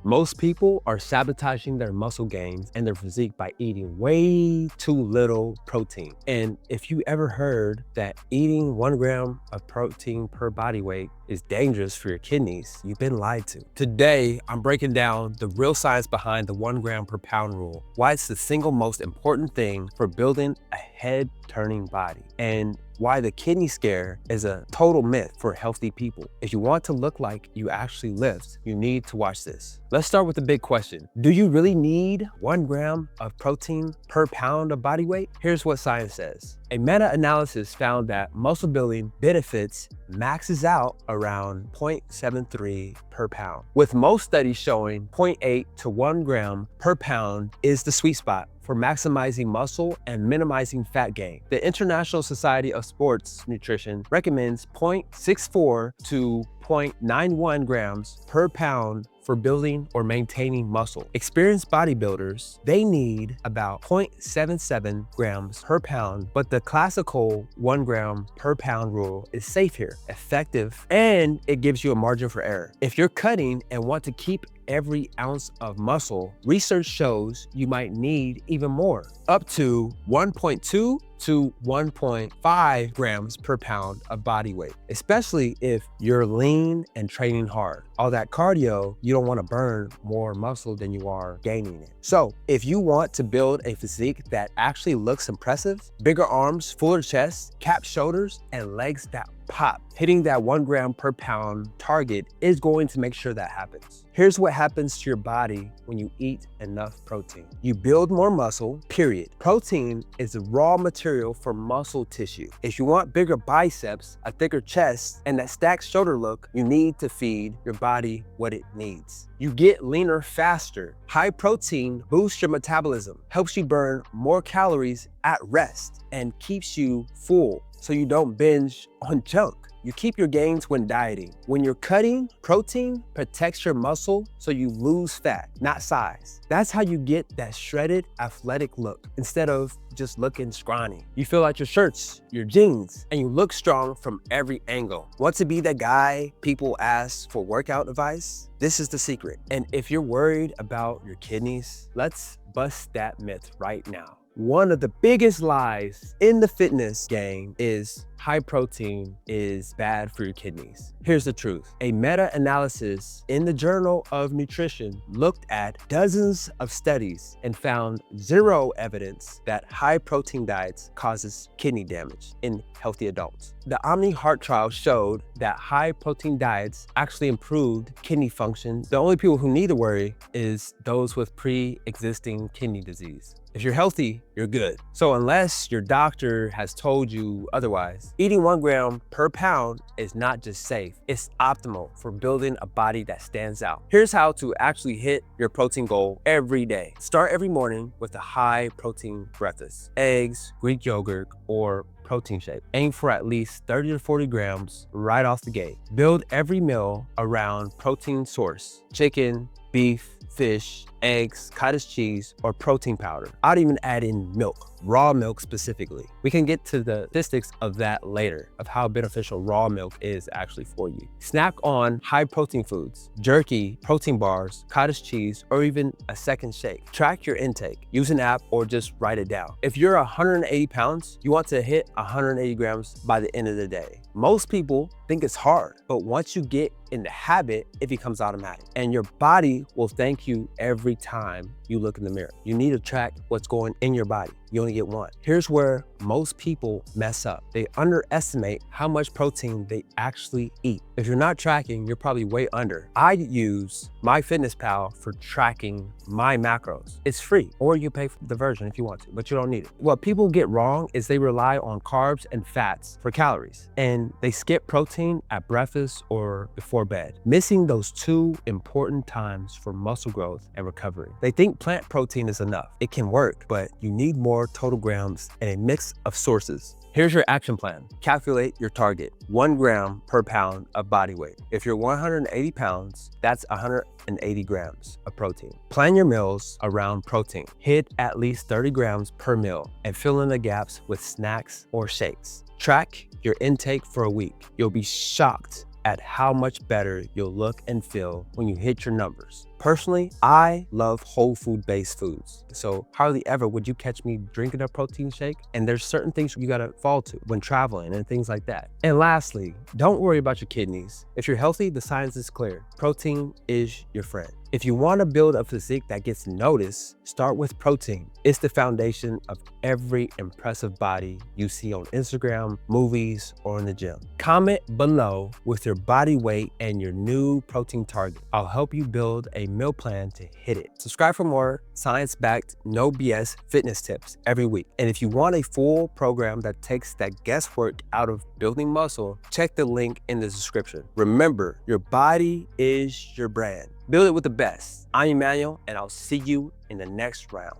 Most people are sabotaging their muscle gains and their physique by eating way too little protein. And if you ever heard that eating 1 gram of protein per body weight is dangerous for your kidneys, you've been lied to. Today, I'm breaking down the real science behind the 1 gram per pound rule, why it's the single most important thing for building a head-turning body, and why the kidney scare is a total myth for healthy people. If you want to look like you actually lift, you need to watch this. Let's start with the big question. Do you really need 1 gram of protein per pound of body weight? Here's what science says. A meta-analysis found that muscle building benefits maxes out around 0.73 per pound, with most studies showing 0.8 to 1 gram per pound is the sweet spot for maximizing muscle and minimizing fat gain. The International Society of Sports Nutrition recommends 0.64 to 0.91 grams per pound for building or maintaining muscle. Experienced bodybuilders, they need about 0.77 grams per pound, but the classical 1 gram per pound rule is safe here, effective, and it gives you a margin for error. If you're cutting and want to keep every ounce of muscle, research shows you might need even more, up to 1.2 to 1.5 grams per pound of body weight, especially if you're lean and training hard. All that cardio, you don't want to burn more muscle than you are gaining it. So if you want to build a physique that actually looks impressive, bigger arms, fuller chest, capped shoulders, and legs that pop, hitting that 1 gram per pound target is going to make sure that happens. Here's what happens to your body when you eat enough protein. You build more muscle, period. Protein is the raw material for muscle tissue. If you want bigger biceps, a thicker chest, and that stacked shoulder look, you need to feed your body what it needs. You get leaner faster. High protein boosts your metabolism, helps you burn more calories at rest, and keeps you full so you don't binge on junk. You keep your gains when dieting. When you're cutting, protein protects your muscle so you lose fat, not size. That's how you get that shredded, athletic look instead of just looking scrawny. You fill out your shirts, your jeans, and you look strong from every angle. Want to be that guy people ask for workout advice? This is the secret. And if you're worried about your kidneys, let's bust that myth right now. One of the biggest lies in the fitness game is high protein is bad for your kidneys. Here's the truth. A meta-analysis in the Journal of Nutrition looked at dozens of studies and found zero evidence that high protein diets causes kidney damage in healthy adults. The Omni Heart trial showed that high protein diets actually improved kidney function. The only people who need to worry is those with pre-existing kidney disease. If you're healthy, you're good. So unless your doctor has told you otherwise, eating 1 gram per pound is not just safe, it's optimal for building a body that stands out. Here's how to actually hit your protein goal every day. Start every morning with a high protein breakfast, eggs, Greek yogurt, or protein shake. Aim for at least 30 to 40 grams right off the gate. Build every meal around protein source, chicken, beef, fish, eggs, cottage cheese, or protein powder. I'd even add in milk, raw milk specifically. We can get to the statistics of that later, of how beneficial raw milk is actually for you. Snack on high protein foods, jerky, protein bars, cottage cheese, or even a second shake. Track your intake. Use an app or just write it down. If you're 180 pounds, you want to hit 180 grams by the end of the day. Most people think it's hard, but once you get in the habit, it becomes automatic. And your body will thank you every time you look in the mirror. You need to track what's going in your body. You only get one. Here's where most people mess up. They underestimate how much protein they actually eat. If you're not tracking, you're probably way under. I use myfitnesspal for tracking my macros. It's free, or you pay for the version if you want to, but you don't need it. What people get wrong is they rely on carbs and fats for calories, and they skip protein at breakfast or before bed, missing those two important times for muscle growth and recovery. They think plant protein is enough. It can work, but you need more total grams and a mix of sources. Here's your action plan. Calculate your target, 1 gram per pound of body weight. If you're 180 pounds, that's 180 grams of protein. Plan your meals around protein. Hit at least 30 grams per meal and fill in the gaps with snacks or shakes. Track your intake for a week. You'll be shocked at how much better you'll look and feel when you hit your numbers. Personally, I love whole food based foods. So hardly ever would you catch me drinking a protein shake. And there's certain things you gotta fall to when traveling and things like that. And lastly, don't worry about your kidneys. If you're healthy, the science is clear. Protein is your friend. If you want to build a physique that gets noticed, start with protein. It's the foundation of every impressive body you see on Instagram, movies, or in the gym. Comment below with your body weight and your new protein target. I'll help you build a meal plan to hit it. Subscribe for more science-backed, no BS fitness tips every week. And if you want a full program that takes that guesswork out of building muscle, check the link in the description. Remember, your body is your brand. Build it with the best. I'm Emmanuel, and I'll see you in the next round.